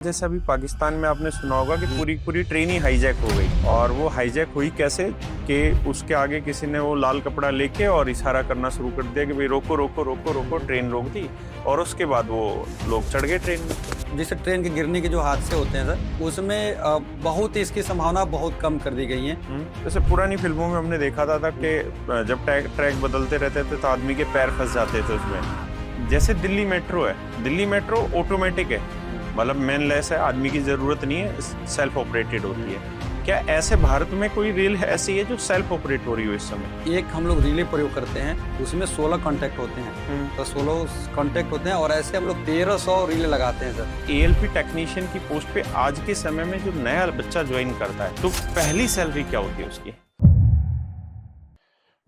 जैसे अभी पाकिस्तान में आपने सुना होगा कि पूरी पूरी ट्रेन ही हाईजैक हो गई, और वो हाईजैक हुई कैसे कि उसके आगे किसी ने वो लाल कपड़ा लेके और इशारा करना शुरू कर दिया कि भाई रोको रोको रोको रोको, ट्रेन रोक दी और उसके बाद वो लोग चढ़ गए ट्रेन में। जैसे ट्रेन के गिरने के जो हादसे होते हैं सर, उसमें बहुत इसकी संभावना बहुत कम कर दी गई है। जैसे पुरानी फिल्मों में हमने देखा था कि जब ट्रैक बदलते रहते थे तो आदमी के पैर फंस जाते थे उसमें। जैसे दिल्ली मेट्रो है, दिल्ली मेट्रो ऑटोमेटिक है, मतलब मेनलेस है, आदमी की जरूरत नहीं है, सेल्फ ऑपरेटेड होती है। क्या ऐसे भारत में कोई रेल ऐसी है जो सेल्फ ऑपरेट हो रही हो इस समय? एक हम लोग रिले प्रयोग करते हैं, उसमें 16 कॉन्टैक्ट होते हैं, तो 16 कॉन्टैक्ट होते हैं और ऐसे हम लोग 1300 रिले लगाते हैं सर। एएलपी टेक्नीशियन की पोस्ट पे आज के समय में जो नया बच्चा ज्वाइन करता है तो पहली सैलरी क्या होती है उसकी?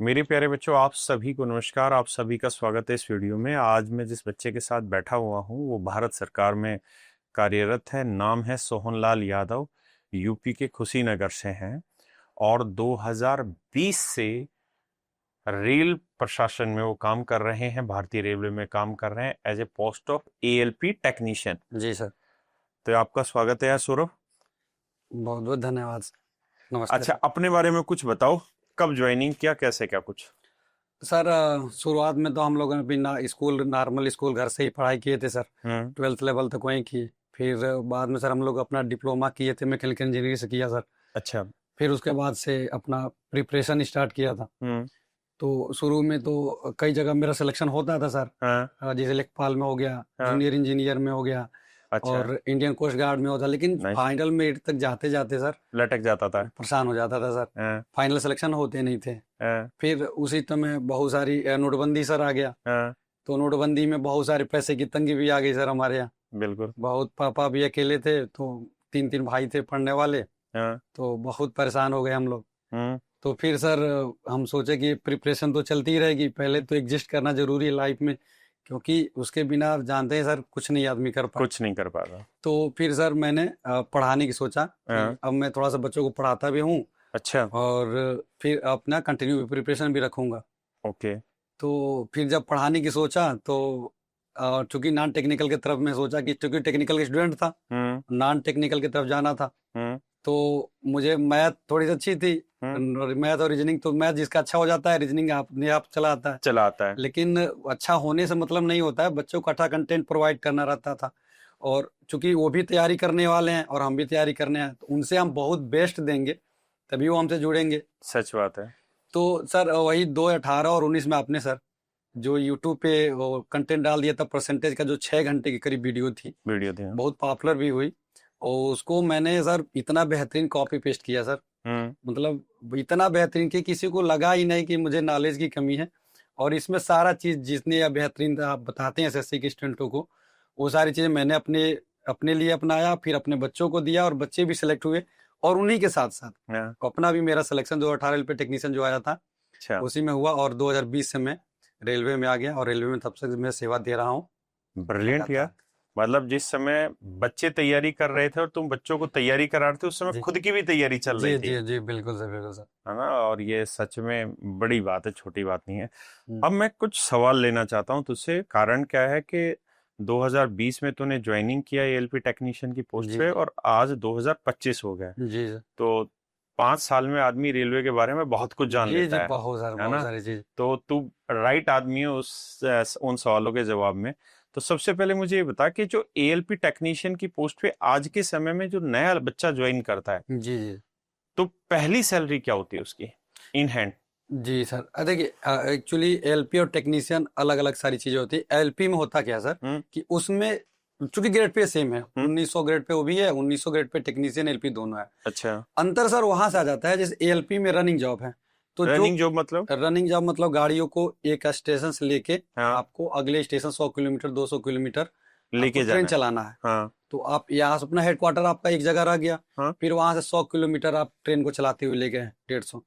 मेरे प्यारे बच्चों, आप सभी को नमस्कार, आप सभी का स्वागत है इस वीडियो में। आज मैं जिस बच्चे के साथ बैठा हुआ हूँ वो भारत सरकार में कार्यरत है। नाम है सोहनलाल यादव, यूपी के कुशीनगर से हैं और 2020 से रेल प्रशासन में वो काम कर रहे हैं, भारतीय रेलवे में काम कर रहे हैं as a post of ALP technician. जी सर, तो आपका स्वागत है यार सौरभ। बहुत बहुत धन्यवाद सर। नमस्ते। अच्छा, अपने बारे में कुछ बताओ, कब ज्वाइनिंग किया, कैसे क्या कुछ? सर शुरुआत में तो हम लोगों ने बिना स्कूल, नॉर्मल स्कूल घर से ही पढ़ाई किए थे सर। 12th लेवल तक वहीं की। फिर बाद में सर हम लोग अपना डिप्लोमा किए थे, मैकेनिकल इंजीनियरिंग से किया सर। अच्छा। फिर उसके बाद से अपना प्रिपरेशन स्टार्ट किया था। तो शुरू में तो कई जगह मेरा सिलेक्शन होता था सर। हाँ। जैसे लेखपाल में हो गया, जूनियर इंजीनियर में हो गया, अच्छा। और इंडियन कोस्ट गार्ड में होता, लेकिन फाइनल मेरिट तक जाते जाते सर लटक जाता था, परेशान हो जाता था सर। फाइनल सिलेक्शन होते नहीं थे। फिर उसी समय बहुत सारी नोटबंदी सर आ गया। तो नोटबंदी में बहुत सारे पैसे की तंगी भी आ गई सर हमारे यहाँ। बिल्कुल। बहुत, पापा भी अकेले थे, तो 3 भाई थे पढ़ने वाले। तो बहुत परेशान हो गए हम लोग। तो फिर सर हम सोचे कि प्रिपरेशन तो चलती ही रहेगी, पहले तो एग्जिस्ट करना जरूरी है लाइफ में, क्योंकि उसके बिना आप जानते हैं सर कुछ नहीं आदमी कर पाता। कुछ नहीं कर पा रहा। तो फिर सर मैंने पढ़ाने की सोचा। अब मैं थोड़ा सा बच्चों को पढ़ाता भी हूँ। अच्छा। और फिर अपना कंटिन्यू प्रिपरेशन भी रखूंगा। ओके। तो फिर जब पढ़ाने की सोचा तो चूंकि नॉन टेक्निकल की तरफ मैं सोचा कि चूंकि टेक्निकल का स्टूडेंट था, नॉन टेक्निकल की तरफ जाना था। तो मुझे मैथ थोड़ी सी अच्छी थी, मैथ और रीजनिंग। तो मैथ जिसका अच्छा हो जाता है, रीजनिंग अपने आप चला आता है। लेकिन अच्छा होने से मतलब नहीं होता है, बच्चों को अच्छा कंटेंट प्रोवाइड करना रहता था। और चूंकि वो भी तैयारी करने वाले हैं और हम भी तैयारी करने हैं, तो उनसे हम बहुत बेस्ट देंगे, तभी वो हमसे जुड़ेंगे। सच बात है। तो सर वही 2018 और 19 में आपने सर जो यूट्यूब पे वो कंटेंट डाल दिया था, परसेंटेज का जो 6 घंटे की करीब वीडियो थी, बहुत पॉपुलर भी हुई। और उसको मैंने सर इतना बेहतरीन कॉपी पेस्ट किया सर, मतलब इतना बेहतरीन कि किसी को लगा ही नहीं कि मुझे नॉलेज की कमी है। और इसमें सारा चीज जितने या बेहतरीन आप बताते हैं एसएससी के स्टूडेंटों को, वो सारी चीजें मैंने अपने लिए अपनाया, फिर अपने बच्चों को दिया और बच्चे भी सिलेक्ट हुए। और उन्हीं के साथ साथ अपना भी मेरा सिलेक्शन 2018 पे टेक्नीशियन जो आया था, उसी में हुआ। और 2020 से मैं रेलवे में आ गया और रेलवे में तब से मैं सेवा दे रहा हूँ। ब्रिलियंट यार। मतलब जिस समय बच्चे तैयारी कर रहे थे और तुम बच्चों को तैयारी करा रहे थे, उस समय खुद की भी तैयारी चल रही थी। जी जी, बिल्कुल सर, बिल्कुल सर, है ना। और ये सच में बड़ी बात है, छोटी बात नहीं है। अब मैं कुछ सवाल लेना चाहता हूँ तुझसे। कारण क्या है कि 2020 में तूने ज्वाइनिंग किया एएलपी टेक्नीशियन की पोस्ट पे और आज 2025 हो गया जी सर। तो 5 साल में आदमी रेलवे के बारे में बहुत कुछ जान लेता है। बहुत सारी चीज। तो तू राइट आदमी है उन सवालों के जवाब में। तो सबसे पहले मुझे ये बता कि जो एएलपी टेक्नीशियन की पोस्ट पे आज के समय में जो नया बच्चा ज्वाइन करता है, जी जी, तो पहली सैलरी क्या होती है उसकी इन हैंड? जी सर, देखिए एक्चुअली एलपी और टेक्नीशियन अलग अलग सारी चीजें होती है। एलपी में होता क्या सर कि उसमें चूंकि ग्रेड पे सेम है, 1900 ग्रेड पे वो भी है, 1900 ग्रेड पे टेक्नीशियन एलपी दोनों है। अच्छा। अंतर सर वहां से आ जाता है, जैसे एलपी में रनिंग जॉब है। तो रनिंग जॉब मतलब? रनिंग जॉब मतलब गाड़ियों को एक स्टेशन से लेके आपको अगले स्टेशन 100 किलोमीटर 200 किलोमीटर लेके ट्रेन चलाना है। तो आप यहाँ से अपना हेडक्वार्टर आपका एक जगह रह गया, फिर वहां से 100 किलोमीटर आप ट्रेन को चलाते हुए ले गए 150।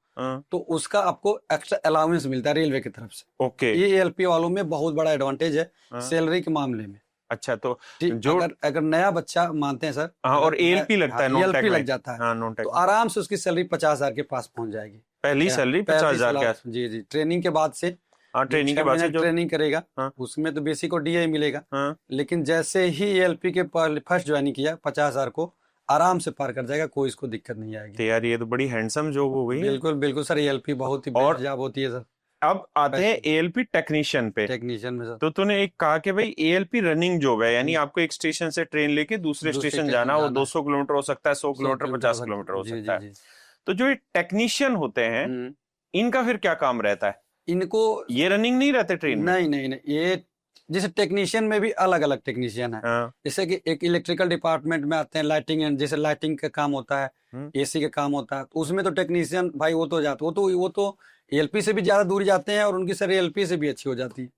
तो उसका आपको एक्स्ट्रा अलाउंस मिलता है रेलवे की तरफ से। ओके। ये एलपी वालों में बहुत बड़ा एडवांटेज है सैलरी के मामले में। अच्छा, तो जो अगर नया बच्चा मानते हैं सर, और एएलपी लगता है, एएलपी लग जाता है, तो आराम से उसकी सैलरी 50,000 के पास पहुंच जाएगी। पहली सैलरी 50,000 के। जी जी, ट्रेनिंग के बाद से हाँ, ट्रेनिंग के 6 बाद से महीने जो ट्रेनिंग करेगा, हाँ उसमें तो बेसिक और डीए मिलेगा। हाँ, लेकिन जैसे ही एएलपी के फर्स्ट ज्वाइनिंग किया 50,000 को आराम से पार कर जाएगा, कोई इसको दिक्कत नहीं आएगी। तो यार ये तो बड़ी हैंडसम जॉब हो गई है। बिल्कुल बिल्कुल सर, एएलपी बहुत ही बेस्ट और जॉब होती है सर। अब आते हैं एएलपी टेक्नीशियन पे। टेक्नीशियन में सर तो तूने एक कहा कि भाई एएलपी रनिंग जॉब है, यानी हम्म, आपको एक स्टेशन से ट्रेन लेके दूसरे दूसरे स्टेशन स्टेशन जाना, वो जाना है, 200 किलोमीटर हो सकता है, 100 100 किलोमीटर, किलोमीटर हो 50 सकता किलोमीटर हो है। जी सकता जी है। जी। तो जो ये टेक्नीशियन होते हैं, हम्म, इनका फिर क्या काम रहता है? इनको ये रनिंग नहीं रहते ट्रेन में? नहीं नहीं नहीं, ये जैसे टेक्नीशियन में भी अलग अलग टेक्नीशियन है। हाँ। जैसे कि एक इलेक्ट्रिकल डिपार्टमेंट में आते हैं, लाइटिंग, जैसे लाइटिंग का काम होता है, हम्म, एसी का काम होता है, तो उसमें तो टेक्नीशियन भाई वो तो जाते, वो तो एएलपी से भी ज्यादा दूर जाते हैं, और उनकी सर एएलपी से भी अच्छी हो जाती है।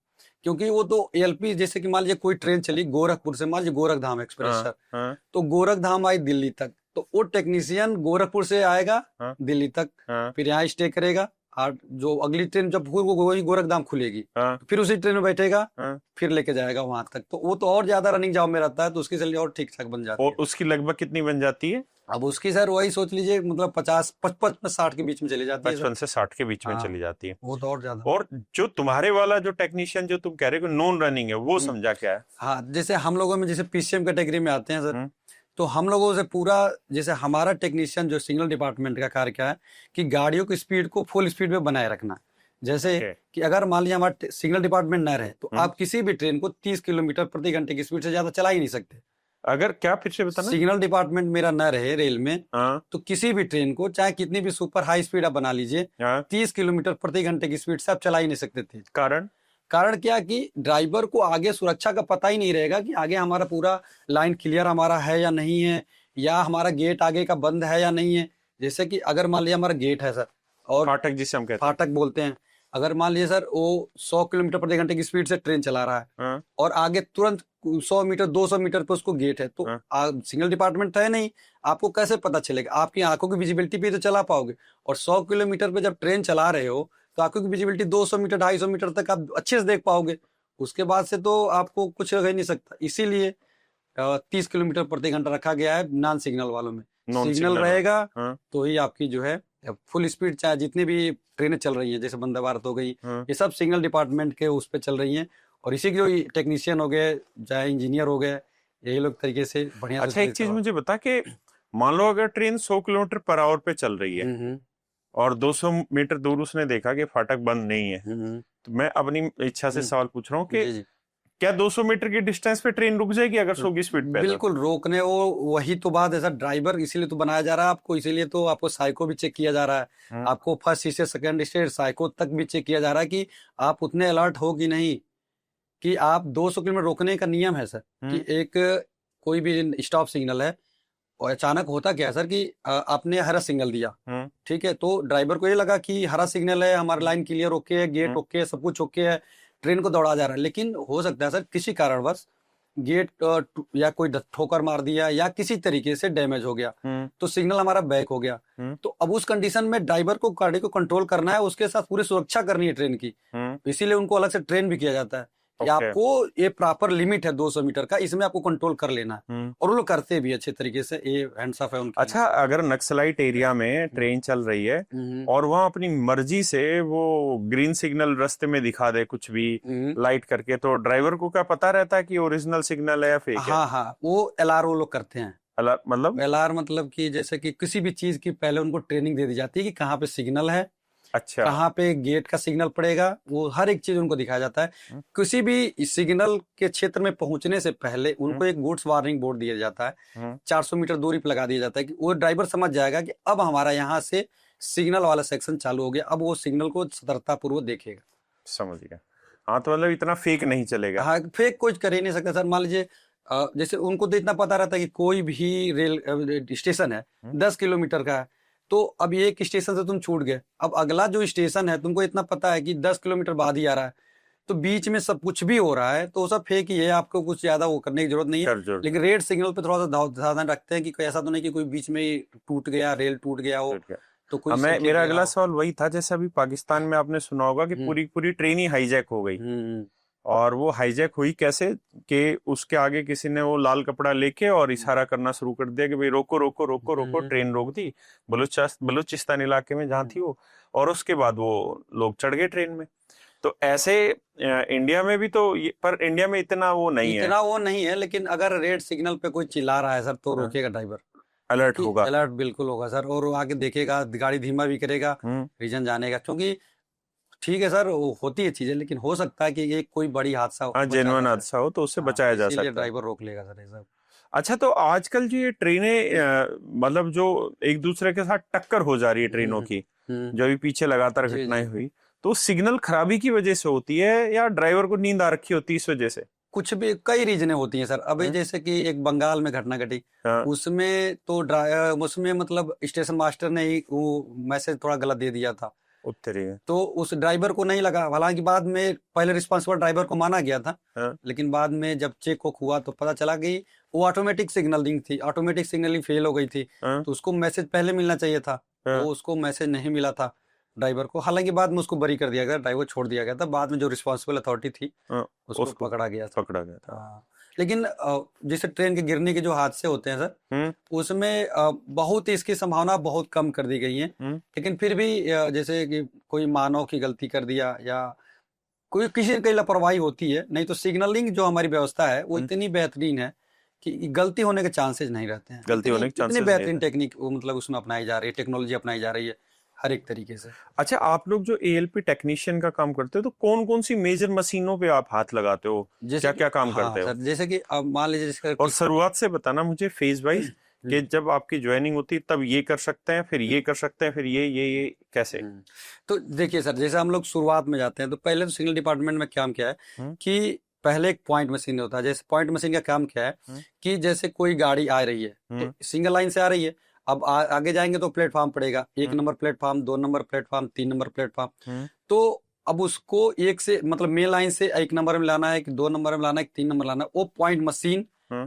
क्योंकि वो तो एएलपी, जैसे कि मान लीजिए कोई ट्रेन चली गोरखपुर से, मान लीजिए गोरखधाम एक्सप्रेस हाँ सर, हाँ तो गोरखधाम आई दिल्ली तक, तो वो टेक्नीशियन गोरखपुर से आएगा हाँ दिल्ली तक, हाँ फिर यहाँ स्टे करेगा, और जो अगली ट्रेन जब वही गोरखधाम खुलेगी, हाँ फिर उसी ट्रेन में बैठेगा, हाँ। फिर लेके जाएगा वहां तक, तो वो तो और ज्यादा रनिंग जॉब में रहता है, तो उसकी सैलरी और ठीक ठाक बन जाती और है। उसकी लगभग कितनी बन जाती है? अब उसकी सर वही सोच लीजिए, मतलब 50 55 60 के बीच में चली जाती है सर। 55 से 60 के बीच में हाँ, चली जाती है। वो तो और ज्यादा। और जो तुम्हारे वाला जो टेक्नीशियन जो तुम कह रहे हो नॉन रनिंग है, वो हम्म, समझा क्या है? हाँ, जैसे हम लोगों में जैसे पीसीएम कैटेगरी में आते हैं सर, हम्म, तो हम लोगों से पूरा, जैसे हमारा टेक्नीशियन जो सिग्नल डिपार्टमेंट का कार्य क्या है कि गाड़ियों की स्पीड को फुल स्पीड में बनाए रखना। जैसे ओके। कि अगर मान लीजिए हमारा सिग्नल डिपार्टमेंट न रहे, तो हम्म, आप किसी भी ट्रेन को 30 किलोमीटर प्रति घंटे की स्पीड से ज्यादा चला ही नहीं सकते। अगर क्या, फिर से बताना। सिग्नल डिपार्टमेंट मेरा न रहे रेल में, हाँ तो किसी भी ट्रेन को चाहे कितनी भी सुपर हाई स्पीड आप बना लीजिए, हाँ। 30 किलोमीटर प्रति घंटे की स्पीड से आप चला ही नहीं सकते थे। कारण? कारण क्या कि ड्राइवर को आगे सुरक्षा का पता ही नहीं रहेगा कि आगे हमारा पूरा लाइन क्लियर हमारा है या नहीं है, या हमारा गेट आगे का बंद है या नहीं है। जैसे कि अगर मान लीजिए हमारा गेट है सर, और फाटक जिसे हम कहते फाटक बोलते हैं, अगर मान लीजिए सर वो 100 किलोमीटर प्रति घंटे की स्पीड से ट्रेन चला रहा है, हैं। हाँ और आगे तुरंत 100 मीटर 200 मीटर पे उसको गेट है, तो हाँ सिग्नल डिपार्टमेंट है नहीं, आपको कैसे पता चलेगा? आपकी आंखों की विजिबिलिटी पे तो चला पाओगे, और 100 किलोमीटर पे जब ट्रेन चला रहे हो तो आंखों की विजिबिलिटी 200 मीटर 250 मीटर तक आप अच्छे से देख पाओगे, उसके बाद से तो आपको कुछ रह ही नहीं सकता। इसीलिए 30 किलोमीटर प्रति घंटा रखा गया है नॉन सिग्नल वालों में। Non signal signal. रहेगा हाँ तो ही आपकी जो है फुल स्पीड, चाहे जितनी भी ट्रेनें चल रही हैं, जैसे वंदे भारत हो गई, हाँ। ये सब सिग्नल डिपार्टमेंट के उस पर चल रही हैं, और इसी के जो टेक्नीशियन हो गए चाहे इंजीनियर हो गए, यही लोग तरीके से बढ़िया अच्छा, एक चीज मुझे बता के, मान लो अगर ट्रेन 100 किलोमीटर पर आवर पे चल रही है और 200 मीटर दूर उसने देखा कि फाटक बंद नहीं है, तो मैं अपनी इच्छा से सवाल पूछ रहा हूँ कि जी जी क्या 200 मीटर की डिस्टेंस पे ट्रेन रुक जाएगी अगर 100 की स्पीड पे है तो? बिल्कुल रोकने, वो वही तो बात है सर, ड्राइवर इसीलिए तो बनाया जा रहा है आपको, इसीलिए तो आपको साइको भी चेक किया जा रहा है, आपको first stage second stage psycho तक भी चेक किया जा रहा है कि आप उतने अलर्ट हो कि नहीं, कि आप 200 किलोमीटर रोकने का नियम है सर, कि एक कोई भी स्टॉप सिग्नल है, और अचानक होता क्या है सर कि आपने हरा सिग्नल दिया, ठीक है, तो ड्राइवर को ये लगा कि हरा सिग्नल है, हमारा लाइन क्लियर ओके है, गेट ओके है, सब कुछ ओके है, ट्रेन को दौड़ा जा रहा है, लेकिन हो सकता है सर किसी कारणवश गेट या कोई ठोकर मार दिया या किसी तरीके से डैमेज हो गया, तो सिग्नल हमारा बैक हो गया, तो अब उस कंडीशन में ड्राइवर को गाड़ी को कंट्रोल करना है, उसके साथ पूरी सुरक्षा करनी है ट्रेन की, इसीलिए उनको अलग से ट्रेन भी किया जाता है कि आपको ये प्रॉपर लिमिट है 200 मीटर का, इसमें आपको कंट्रोल कर लेना है, और वो लोग करते भी अच्छे तरीके से, ये हैंड्स ऑफ है उनका। अच्छा, अगर नक्सलाइट एरिया में ट्रेन चल रही है और वहां अपनी मर्जी से वो ग्रीन सिग्नल रास्ते में दिखा दे कुछ भी लाइट करके, तो ड्राइवर को क्या पता रहता है कि ओरिजिनल सिग्नल है या फेक है? हाँ हाँ, वो एलआर वो लोग करते हैं। मतलब एलआर मतलब कि जैसे कि किसी भी चीज की पहले उनको ट्रेनिंग दे दी जाती है कि कहाँ पे सिग्नल है, अच्छा, कहाँ पे गेट का सिग्नल पड़ेगा, वो हर एक चीज उनको दिखाया जाता है। किसी भी सिग्नल के क्षेत्र में पहुंचने से पहले उनको एक गुड्स वार्निंग बोर्ड दिया जाता है, 400 मीटर दूरी पर लगा दिया जाता है, कि वो ड्राइवर समझ जाएगा कि अब हमारा यहाँ से सिग्नल वाला सेक्शन चालू हो गया, अब वो सिग्नल को सतर्कता पूर्वक देखेगा। समझ गया। हाँ, तो मतलब इतना फेक नहीं चलेगा। हाँ, फेक कुछ कर ही नहीं सकता सर। मान लीजिए जैसे उनको तो इतना पता रहता है कि कोई भी रेल स्टेशन है 10 किलोमीटर का है, तो अब एक स्टेशन से तुम छूट गए, अब अगला जो स्टेशन है तुमको इतना पता है कि 10 किलोमीटर बाद ही आ रहा है, तो बीच में सब कुछ भी हो रहा है, तो सब फेक ही है, आपको कुछ ज्यादा वो करने की जरूरत नहीं है। लेकिन रेड सिग्नल पे थोड़ा सा सावधान रखते हैं कि कोई ऐसा तो नहीं कि कोई बीच में ही टूट गया, रेल टूट गया हो, तो कोई मेरा अगला सवाल वही था, जैसे अभी पाकिस्तान में आपने सुना होगा कि पूरी पूरी ट्रेन ही हाईजैक हो गई, और वो हाईजैक हुई कैसे कि उसके आगे किसी ने वो लाल कपड़ा लेके और इशारा करना शुरू कर दिया कि भाई रोको रोको रोको रोको, ट्रेन रोक दी बलूचिस्तान इलाके में जहाँ थी वो, और उसके बाद वो लोग चढ़ गए ट्रेन में। तो ऐसे इंडिया में भी तो पर इंडिया में इतना वो नहीं है, इतना वो नहीं है, लेकिन अगर रेड सिग्नल पे कोई चिल्ला रहा है सर तो रोकेगा ड्राइवर, अलर्ट होगा। अलर्ट बिल्कुल होगा सर, और वो आके देखेगा, गाड़ी धीमा भी करेगा, रीजन जानेगा, क्योंकि ठीक है सर होती है चीजें, लेकिन हो सकता है कि ये कोई बड़ी हादसा हाँ, जेन्युइन हादसा हो तो उससे बचाया जा सकता है, ड्राइवर रोक लेगा सर ये सब। अच्छा, तो आजकल जो ये ट्रेनें मतलब जो एक दूसरे के साथ टक्कर हो जा रही है ट्रेनों की, जो अभी पीछे लगातार घटनाएं हुई, तो सिग्नल खराबी की वजह से होती है या ड्राइवर को नींद आ रखी होती है इस वजह से? कुछ भी कई रीजनें होती हैं सर। अभी जैसे कि एक बंगाल में घटना घटी, उसमें तो उसमें मतलब स्टेशन मास्टर ने ही वो मैसेज थोड़ा गलत दे दिया था, तो उस ड्राइवर को नहीं लगा। हालांकि बाद में पहले रिस्पांसिबल ड्राइवर को माना गया था, लेकिन बाद में जब चेक को हुआ तो पता चला कि वो ऑटोमेटिक सिग्नलिंग थी, ऑटोमेटिक सिग्नलिंग फेल हो गई थी, तो उसको मैसेज पहले मिलना चाहिए था, तो उसको मैसेज नहीं मिला था ड्राइवर को। हालांकि बाद में उसको बरी कर दिया गया, ड्राइवर छोड़ दिया गया था, बाद में जो रिस्पांसिबल अथॉरिटी थी उसको पकड़ा गया था। लेकिन जैसे ट्रेन के गिरने के जो हादसे होते हैं सर, उसमें बहुत ही इसकी संभावना बहुत कम कर दी गई है, लेकिन फिर भी जैसे कि कोई मानव की गलती कर दिया या कोई किसी की लापरवाही होती है, नहीं तो सिग्नलिंग जो हमारी व्यवस्था है वो इतनी बेहतरीन है कि गलती होने के चांसेस नहीं रहते हैं। गलती होने के चांसेस इतनी बेहतरीन टेक्निक वो मतलब उसमें अपनाई जा रही है, टेक्नोलॉजी अपनाई जा रही है हर एक तरीके से। अच्छा, आप लोग जो एएलपी टेक्नीशियन का काम करते हो, तो कौन कौन सी मेजर मशीनों पे आप हाथ लगाते हो, क्या क्या काम करते हो सर? जैसे कि अब मान लीजिए, और शुरुआत से बताना मुझे फेज वाइज कि जब आपकी ज्वाइनिंग होती है तब ये कर सकते हैं, फिर ये कर सकते हैं, फिर ये कैसे? तो देखिए सर, जैसे हम लोग शुरुआत में जाते हैं तो पहले तो सिग्नल डिपार्टमेंट में काम क्या है कि पहले एक पॉइंट मशीन होता है। जैसे पॉइंट मशीन का काम क्या है कि जैसे कोई गाड़ी आ रही है तो सिंगल लाइन से आ रही है, अब आगे जाएंगे तो प्लेटफॉर्म पड़ेगा, 1 number platform, 2 number platform, 3 number platform, तो अब उसको एक से मतलब मेन लाइन से 1 नंबर में लाना है कि 2 नंबर में लाना है कि 3 नंबर लाना है, वो पॉइंट मशीन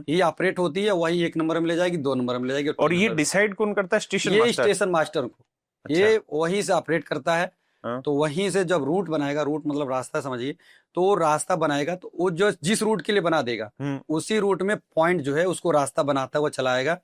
ये ऑपरेट होती है, वही 1 नंबर में ले जाएगी, 2 नंबर में ले जाएगी। और ये डिसाइड कौन करता है? स्टेशन ये मास्टर, स्टेशन मास्टर को, ये वहीं से ऑपरेट करता है। तो वहीं से जब रूट बनाएगा, रूट मतलब रास्ता समझिए, तो रास्ता बनाएगा तो वो जो जिस रूट के लिए बना देगा उसी रूट में पॉइंट जो है उसको रास्ता बनाता हुआ चलाएगा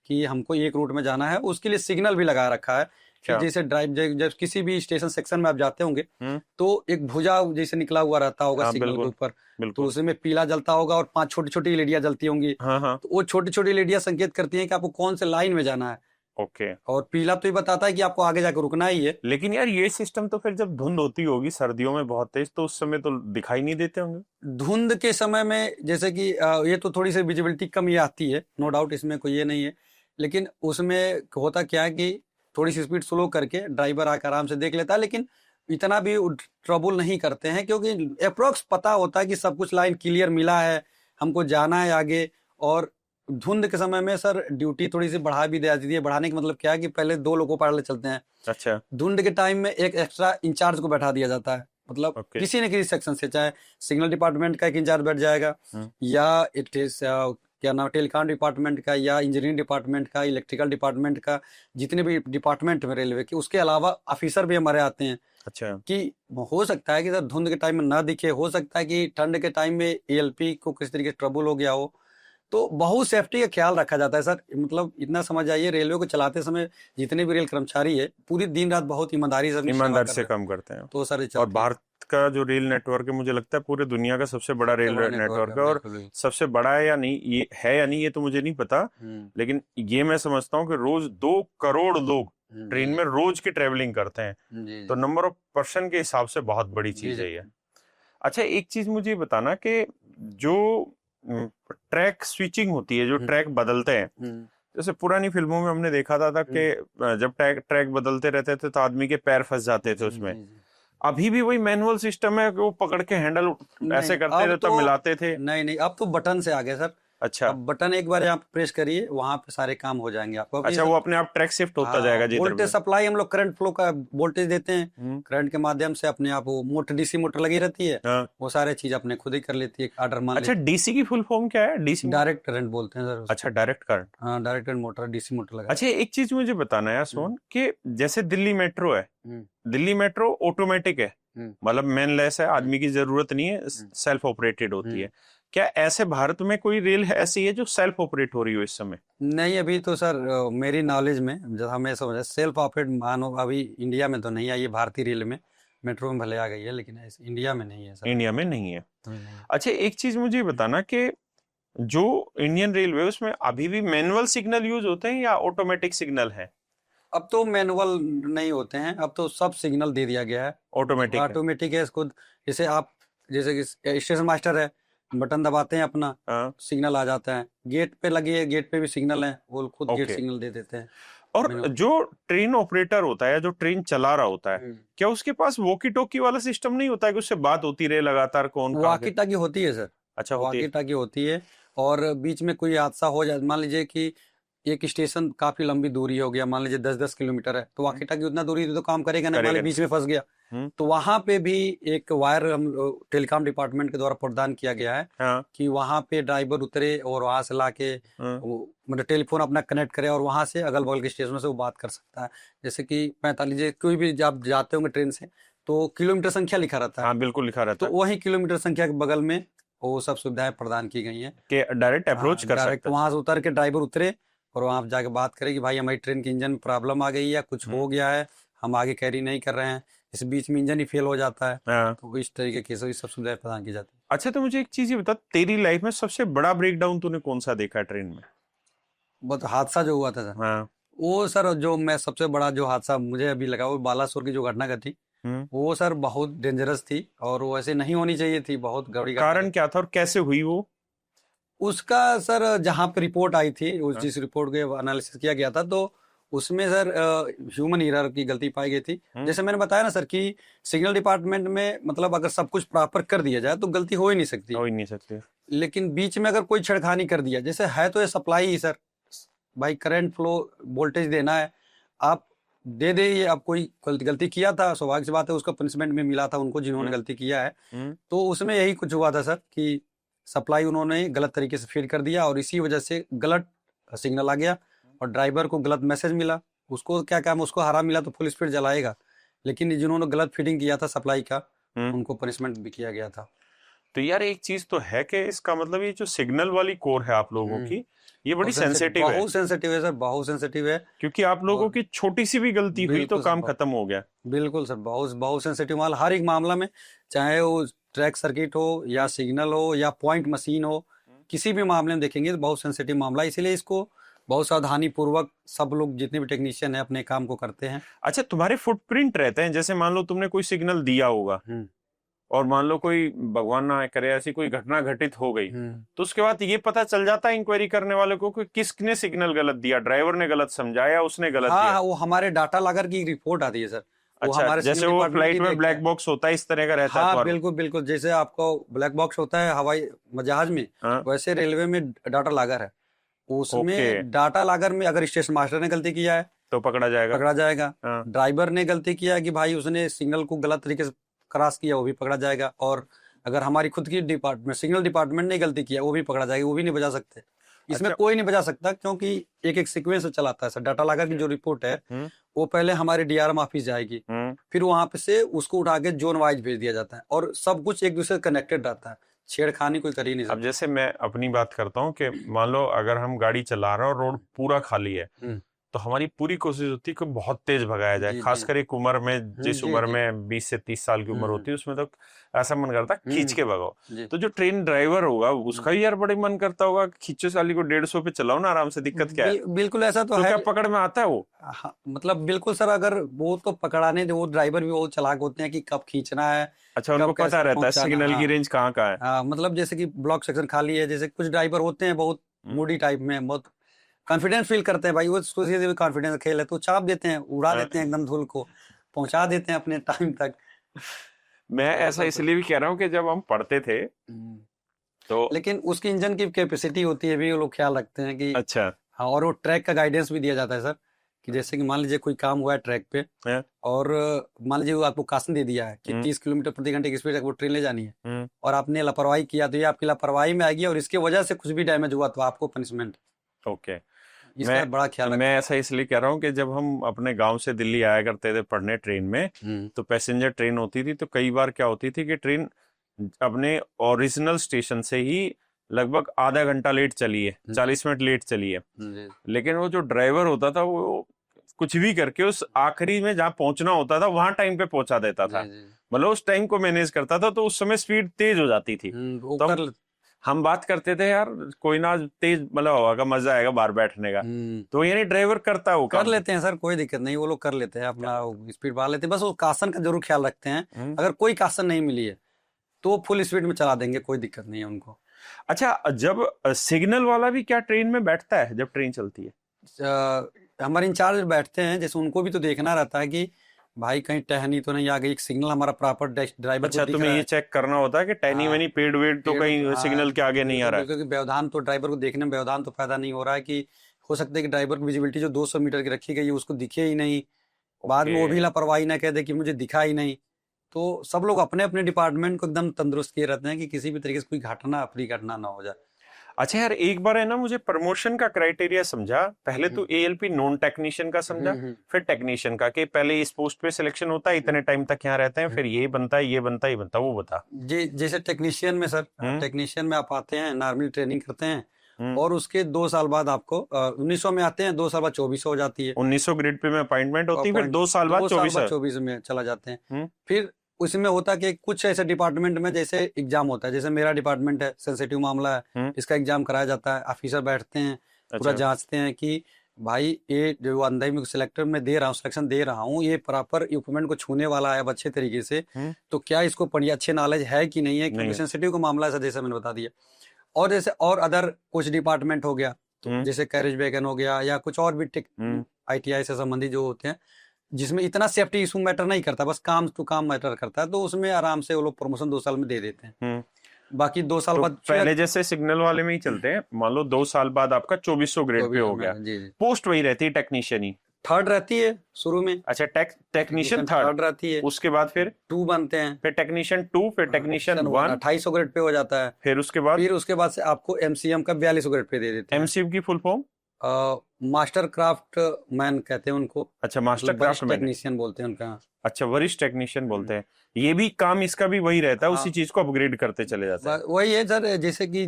कि हमको एक रूट में जाना है। उसके लिए सिग्नल भी लगा रखा है कि जैसे ड्राइव जब किसी भी स्टेशन सेक्शन में आप जाते होंगे तो एक भुजा जैसे निकला हुआ रहता होगा सिग्नल के ऊपर, तो उसमें पीला जलता होगा और 5 छोटी छोटी एलईडियां जलती होंगी। तो वो छोटी छोटी एलईडियां संकेत करती हैं कि आपको कौन से लाइन में जाना है। ओके। और पीला तो ये बताता है कि आपको आगे जाकर रुकना ही है। लेकिन यार ये सिस्टम तो फिर जब धुंध होती होगी सर्दियों में बहुत तेज, तो उस समय तो दिखाई नहीं देते होंगे। धुंध के समय में जैसे कि ये तो थोड़ी सी विजिबिलिटी कम ये आती है, नो डाउट, इसमें कोई ये नहीं है, लेकिन उसमें होता क्या है कि थोड़ी सी स्पीड स्लो करके ड्राइवर आकर आराम से देख लेता है, लेकिन इतना भी ट्रबल नहीं करते हैं क्योंकि अप्रोक्स पता होता है कि सब कुछ लाइन क्लियर मिला है, हमको जाना है आगे। और धुंध के समय में सर ड्यूटी थोड़ी सी बढ़ा भी दे दी है। बढ़ाने का मतलब क्या है कि पहले 2 लोगों पर चलते हैं, अच्छा, धुंध के टाइम में एक एक्स्ट्रा इंचार्ज को बैठा दिया जाता है, मतलब किसी न किसी सेक्शन से, चाहे सिग्नल डिपार्टमेंट का एक इंचार्ज बैठ जाएगा या क्या नाम टेलीकॉम डिपार्टमेंट का या इंजीनियरिंग डिपार्टमेंट का, इलेक्ट्रिकल डिपार्टमेंट का, जितने भी डिपार्टमेंट में रेलवे के, उसके अलावा ऑफिसर भी हमारे आते हैं। अच्छा, कि हो सकता है कि सर धुंध के टाइम में ना दिखे, हो सकता है कि ठंड के टाइम में एएलपी को किस तरीके से ट्रबल हो गया हो, तो बहुत सेफ्टी का ख्याल रखा जाता है सर। मतलब इतना समझ जाइए, रेलवे को चलाते समय जितने भी रेल कर्मचारी है पूरी दिन रात बहुत ईमानदारी से काम करते हैं। तो सर और भारत का जो रेल नेटवर्क है मुझे लगता है पूरे दुनिया का सबसे बड़ा रेल नेटवर्क है, और सबसे बड़ा है या नहीं, ये है या नहीं ये तो मुझे नहीं पता, लेकिन ये मैं समझता हूँ कि रोज 2 करोड़ लोग ट्रेन में रोज की ट्रेवलिंग करते हैं, तो नंबर ऑफ पर्सन के हिसाब से बहुत बड़ी चीज है ये। अच्छा, एक चीज मुझे बताना कि जो ट्रैक स्विचिंग होती है, जो ट्रैक बदलते हैं, जैसे पुरानी फिल्मों में हमने देखा था कि जब ट्रैक बदलते रहते थे तो आदमी के पैर फंस जाते थे उसमें। अभी भी वही मैनुअल सिस्टम है कि वो पकड़ के हैंडल ऐसे करते थे तो मिलाते थे? नहीं, अब तो बटन से आ गए सर। अच्छा, अब बटन एक बार आप प्रेस करिए, वहां पे सारे काम हो जाएंगे आपको। अच्छा, वो अपने आप ट्रैक शिफ्ट होता जाएगा। वोल्टेज सप्लाई हम लोग करंट फ्लो का वोल्टेज देते हैं, करंट के माध्यम से अपने आप वो मोटर डीसी मोटर लगी रहती है, वो सारे चीज अपने खुद ही कर लेती है, ऑर्डर मान। अच्छा, डीसी की फुल फॉर्म क्या है? डीसी डायरेक्ट करंट बोलते हैं सर। अच्छा, डायरेक्ट करंट। हाँ, direct current motor, DC motor लगा। अच्छा, एक चीज मुझे बताना है सोन कि जैसे दिल्ली मेट्रो है, दिल्ली मेट्रो ऑटोमेटिक है, मतलब मैनलेस है, आदमी की जरूरत नहीं है, सेल्फ ऑपरेटेड होती है। क्या ऐसे भारत में कोई रेल ऐसी है जो सेल्फ ऑपरेट हो रही हो इस समय? नहीं, अभी तो सर मेरी नॉलेज में जब हमें समझ सेल्फ ऑपरेट मानो अभी इंडिया में तो नहीं आई है, भारतीय रेल में। मेट्रो में भले आ गई है, लेकिन इंडिया में नहीं है सर। इंडिया में नहीं है। नहीं है। अच्छा, एक चीज मुझे बताना कि जो इंडियन रेलवे उसमें अभी भी मैनुअल सिग्नल यूज होते हैं या ऑटोमेटिक सिग्नल है? अब तो मैनुअल नहीं होते हैं, अब तो सब सिग्नल दे दिया गया है, ऑटोमेटिक है। ऑटोमेटिक है खुद। जैसे आप, जैसे कि स्टेशन मास्टर है, बटन दबाते हैं अपना, हाँ, सिग्नल आ जाता है। गेट पे लगी है, गेट पे भी सिग्नल है, वो खुद गेट ओके। सिग्नल दे देते हैं। और मैनुअल। जो ट्रेन ऑपरेटर होता है, जो ट्रेन चला रहा होता है, क्या उसके पास वॉकी टॉकी वाला सिस्टम नहीं होता है कि उससे बात होती रहे लगातार, कौन कहाँ वॉकी टॉकी होती है सर, अच्छा, होती है। वॉकी टॉकी होती है। और बीच में कोई हादसा हो जाए, मान लीजिए कि एक स्टेशन काफी लंबी दूरी हो गया, मान लीजिए 10-10 किलोमीटर है, तो वॉकी टॉकी उतना दूरी तो काम करेगा नहीं, मान लीजिए बीच में फंस गया, तो वहां पे भी एक वायर हम टेलीकॉम डिपार्टमेंट के द्वारा प्रदान किया गया है। हाँ, कि वहां पे ड्राइवर उतरे और वहां से लाके मतलब टेलीफोन अपना कनेक्ट करे और वहां से अगल बगल के स्टेशनों से वो बात कर सकता है। जैसे कि 45 कोई भी आप जाते होंगे ट्रेन से, तो किलोमीटर संख्या लिखा रहता है। हाँ, बिल्कुल लिखा रहता तो है वही किलोमीटर संख्या के बगल में वो सब सुविधाएं प्रदान की गई हैं कि डायरेक्ट अप्रोच कर डायरेक्ट सकते हैं। वहां से उतर के ड्राइवर उतरे और वहां पे जाके बात करे कि भाई हमारी ट्रेन के इंजन में प्रॉब्लम आ गई है, कुछ हो गया है, हम आगे कैरी नहीं कर रहे हैं, इस बीच में इंजन ही फेल हो जाता है। हाँ। तो इस तरीके की सब सुविधाएं प्रदान की जाती है। अच्छा, तो मुझे एक चीज ये बता, तेरी लाइफ में सबसे बड़ा ब्रेकडाउन तूने कौन सा देखा है ट्रेन में? बहुत हादसा जो हुआ था सर, हाँ। वो सर जो मैं सबसे बड़ा जो हादसा मुझे अभी लगा वो बालासोर की जो घटना घटी, वो सर बहुत डेंजरस थी और वो ऐसे नहीं होनी चाहिए थी, बहुत गड़ी कारण क्या था और कैसे हुई वो? उसका सर जहाँ पे रिपोर्ट आई थी, उस जिस रिपोर्ट के एनालिसिस किया गया था, तो उसमें सर ह्यूमन एरर की गलती पाई गई थी। जैसे मैंने बताया ना सर कि सिग्नल डिपार्टमेंट में मतलब अगर सब कुछ प्रॉपर कर दिया जाए तो गलती हो ही नहीं सकती। हो ही नहीं सकती। लेकिन बीच में अगर कोई छेड़खानी कर दिया, जैसे है तो ये सप्लाई ही सर, भाई करंट फ्लो वोल्टेज देना है, आप दे दे, ये आप कोई गलती किया था, स्वाभाविक सी बात है उसका पनिशमेंट में मिला था उनको जिन्होंने गलती किया है। तो उसमें यही कुछ हुआ था सर कि सप्लाई उन्होंने गलत तरीके से फीड कर दिया और इसी वजह से गलत सिग्नल आ गया और ड्राइवर को गलत मैसेज मिला। उसको क्या काम, उसको हरा मिला तो फुल स्पीड जलाएगा, लेकिन जिन्होंने गलत फीडिंग किया था सप्लाई का, उनको पनिशमेंट भी किया गया था। तो यार एक चीज तो है कि इसका मतलब ये जो सिग्नल वाली कोर है आप लोगों की, ये बड़ी सेंसिटिव है। बहुत सेंसिटिव है सर, बहुत सेंसिटिव है, क्योंकि आप लोगों की छोटी सी भी गलती हुई तो काम खत्म हो गया। बिल्कुल सर, बहुत बहुत सेंसिटिव माल हर एक मामला में, चाहे वो ट्रैक सर्किट हो या सिग्नल हो या पॉइंट मशीन हो, किसी भी मामले में देखेंगे तो बहुत सेंसिटिव मामला है, इसीलिए इसको बहुत सावधानी पूर्वक सब लोग जितने भी टेक्नीशियन है अपने काम को करते हैं। अच्छा, तुम्हारे फुटप्रिंट रहते हैं, जैसे मान लो तुमने कोई सिग्नल दिया होगा और मान लो कोई भगवान ना करे ऐसी कोई घटना घटित हो गई, तो उसके बाद ये पता चल जाता है इंक्वायरी करने वाले को कि किसने सिग्नल गलत दिया, ड्राइवर ने गलत समझाया, उसने गलत दिया? हाँ, वो हमारे डाटा लॉगर की रिपोर्ट आती है सर। वो अच्छा, हमारे जैसे वो फ्लाइट में ब्लैक बॉक्स होता है इस तरह का रहता है? हाँ बिल्कुल बिल्कुल, जैसे आपको ब्लैक बॉक्स होता है हवाई जहाज में, वैसे रेलवे में डाटा लॉगर है। उसमें डाटा लॉगर में अगर स्टेशन मास्टर ने गलती किया है तो पकड़ा जाएगा। ड्राइवर ने गलती किया है कि भाई उसने सिग्नल को गलत तरीके से क्रॉस किया, वो भी पकड़ा जाएगा। और अगर हमारी खुद की डिपार्टमेंट सिग्नल डिपार्टमेंट ने गलती किया, वो भी पकड़ा जाएगा, वो भी नहीं बचा सकते। इसमें कोई नहीं बचा सकता, क्योंकि एक एक सीक्वेंस से चलाता है सर। डाटा लॉगर की जो रिपोर्ट है वो पहले हमारे डीआरएम ऑफिस जाएगी, फिर वहां पे से उसको उठा के जोन वाइज भेज दिया जाता है और सब कुछ एक दूसरे से कनेक्टेड रहता है, छेड़खानी कोई कर ही नहीं सकता। अब जैसे मैं अपनी बात करता हूँ कि मान लो अगर हम गाड़ी चला रहे हैं और रोड पूरा खाली है, तो हमारी पूरी कोशिश होती है कि बहुत तेज भगाया जाए, खासकर एक उम्र में, जिस उम्र में 20 से 30 साल की उम्र होती है उसमें तो ऐसा मन करता है खींच के भगाओ। तो जो ट्रेन ड्राइवर होगा उसका ही यार बड़े मन करता होगा खींचो साली को 150 पे चलाओ ना आराम से, दिक्कत क्या है? बिल्कुल ऐसा तो है। क्या पकड़ में आता है वो? हाँ, मतलब बिल्कुल सर, अगर वो तो पकड़ाने वो ड्राइवर भी बहुत चालाक होते हैं कि कब खींचना है। अच्छा, उनको पता रहता है सिग्नल की रेंज कहाँ का है। हाँ, मतलब जैसे कि ब्लॉक सेक्शन खाली है, जैसे कुछ ड्राइवर होते हैं बहुत मूडी टाइप में, बहुत कॉन्फिडेंस फील करते हैं भाई, वो कॉन्फिडेंस खेल है तो चाप देते हैं, उड़ा देते हैं एकदम धूल को, पहुंचा देते हैं अपने टाइम तक। मैं ऐसा इसलिए भी कह रहा हूँ कि जब हम पढ़ते थे तो, लेकिन उसकी इंजन की कैपेसिटी होती है भी, वो लोग ख्याल रखते हैं कि अच्छा हाँ, और वो ट्रैक का गाइडेंस भी दिया जाता है सर, कि जैसे कि मान लीजिए कोई काम हुआ है ट्रैक पे और मान लीजिए वो आपको कासन दे दिया है कि 30 किलोमीटर प्रति घंटे की स्पीड तक वो ट्रेन ले जानी है और आपने लापरवाही किया, तो ये आपकी लापरवाही में आएगी और इसकी वजह से कुछ भी डैमेज हुआ तो आपको पनिशमेंट। ओके, इसका बड़ा ख्याल मैं ऐसा इसलिए कह रहा हूँ कि जब हम अपने गांव से दिल्ली आया करते थे पढ़ने ट्रेन में, तो पैसेंजर ट्रेन होती थी, तो कई बार क्या होती थी कि ट्रेन अपने ओरिजिनल स्टेशन से ही लगभग आधा घंटा लेट चली है, 40 मिनट लेट चली है, लेकिन वो जो ड्राइवर होता था वो कुछ भी करके उस आखिरी में जहाँ पहुंचना होता था वहां टाइम पे पहुंचा देता था, मतलब उस टाइम को मैनेज करता था, तो उस समय स्पीड तेज हो जाती थी। तो हम बात करते थे यार कोई ना तेज मतलब हवा का मजा आएगा बाहर बैठने का, तो यानी ड्राइवर करता है वो कर लेते हैं सर, कोई दिक्कत नहीं, वो लोग कर लेते हैं, अपना स्पीड बढ़ा लेते हैं, बस वो कासन का जरूर ख्याल रखते हैं। अगर कोई कासन नहीं मिली है तो फुल स्पीड में चला देंगे, कोई दिक्कत नहीं है उनको। अच्छा, जब सिग्नल वाला भी क्या ट्रेन में बैठता है जब ट्रेन चलती है? हमारे इंचार्ज बैठते हैं, जैसे उनको भी तो देखना रहता है कि भाई कहीं टहनी तो नहीं आ गई, सिग्नल हमारा प्रॉपर ड्राइवर अच्छा, तुम्हें ये चेक करना होता है कि टहनी वनी पेड़ वेड़ तो कहीं सिग्नल के आगे नहीं आ रहा है, क्योंकि व्यवधान तो ड्राइवर को देखने में व्यवधान तो पैदा नहीं हो रहा है, कि हो सकता है कि ड्राइवर की विजिबिलिटी जो 200 मीटर की रखी गई है उसको दिखे ही नहीं, बाद में वो भी लापरवाही ना कह दे कि मुझे दिखा ही नहीं। तो सब लोग अपने अपने डिपार्टमेंट को एकदम तंदुरुस्त किए रहते हैं कि किसी भी तरीके से कोई घटना अप्रिय घटना ना हो जाए। अच्छा यार, एक बार है ना मुझे प्रमोशन का क्राइटेरिया समझा, पहले तो एएलपी नॉन टेक्नीशियन का समझा, फिर टेक्नीशियन का, कि पहले इस पोस्ट पे सिलेक्शन होता है, इतने टाइम तक यहाँ रहते हैं, फिर ये बनता है, ये बनता है, ये बनता है, वो बता। जी, जैसे टेक्नीशियन में सर, टेक्नीशियन में आप आते हैं, नॉर्मल ट्रेनिंग करते हैं, और उसके 2 साल बाद आपको 1900 में आते हैं, 2 साल बाद 2400 हो जाती है, 1900 ग्रेड पे में अपॉइंटमेंट होती है, फिर 2 साल बाद 2400 में चला जाते हैं। फिर उसमें होता है कि कुछ ऐसे डिपार्टमेंट में जैसे एग्जाम होता है, जैसे मेरा डिपार्टमेंट है, सेंसिटिव मामला है, इसका एग्जाम कराया जाता है, ऑफिसर बैठते हैं, पूरा जांचते हैं कि भाई ये जो अंदर में सिलेक्टर में दे रहा हूँ, सिलेक्शन दे रहा हूँ, ये प्रॉपर इक्विपमेंट को छूने वाला है अब अच्छे तरीके से, तो क्या इसको पढ़िए अच्छे नॉलेज है कि नहीं है, क्योंकि सेंसिटिव का मामला है जैसे मैंने बता दिया। और जैसे और अदर कुछ डिपार्टमेंट हो गया, तो जैसे कैरेज वैगन हो गया, या कुछ और भी ITI से संबंधित जो होते हैं, जिसमें इतना सेफ्टी इशू मैटर नहीं करता, बस काम टू काम मैटर करता है, तो उसमें आराम से वो लोग प्रमोशन 2 साल में दे देते हैं। बाकी 2 साल तो बाद पहले जैसे सिग्नल वाले में ही चलते हैं, मान लो 2 साल बाद आपका 2400 ग्रेड पे हो गया, पोस्ट वही रहती है, टेक्नीशियन ही थर्ड रहती है शुरू में। अच्छा, टेक्नीशियन थर्ड रहती है, उसके बाद फिर 2 बनते हैं, फिर टेक्नीशियन 2, फिर टेक्नीशियन 1 2800 ग्रेड पे हो जाता है, फिर उसके बाद से आपको MCM का 4200 ग्रेड पे दे देते हैं। MCM की full form master craft man कहते हैं उनको। अच्छा, मास्टर क्राफ्ट टेक्नीशियन बोलते हैं उनका। अच्छा, वरिष्ठ टेक्नीशियन बोलते हैं। ये भी काम इसका भी वही रहता है, उसी चीज को अपग्रेड करते चले जाते हैं। वही है सर, जैसे कि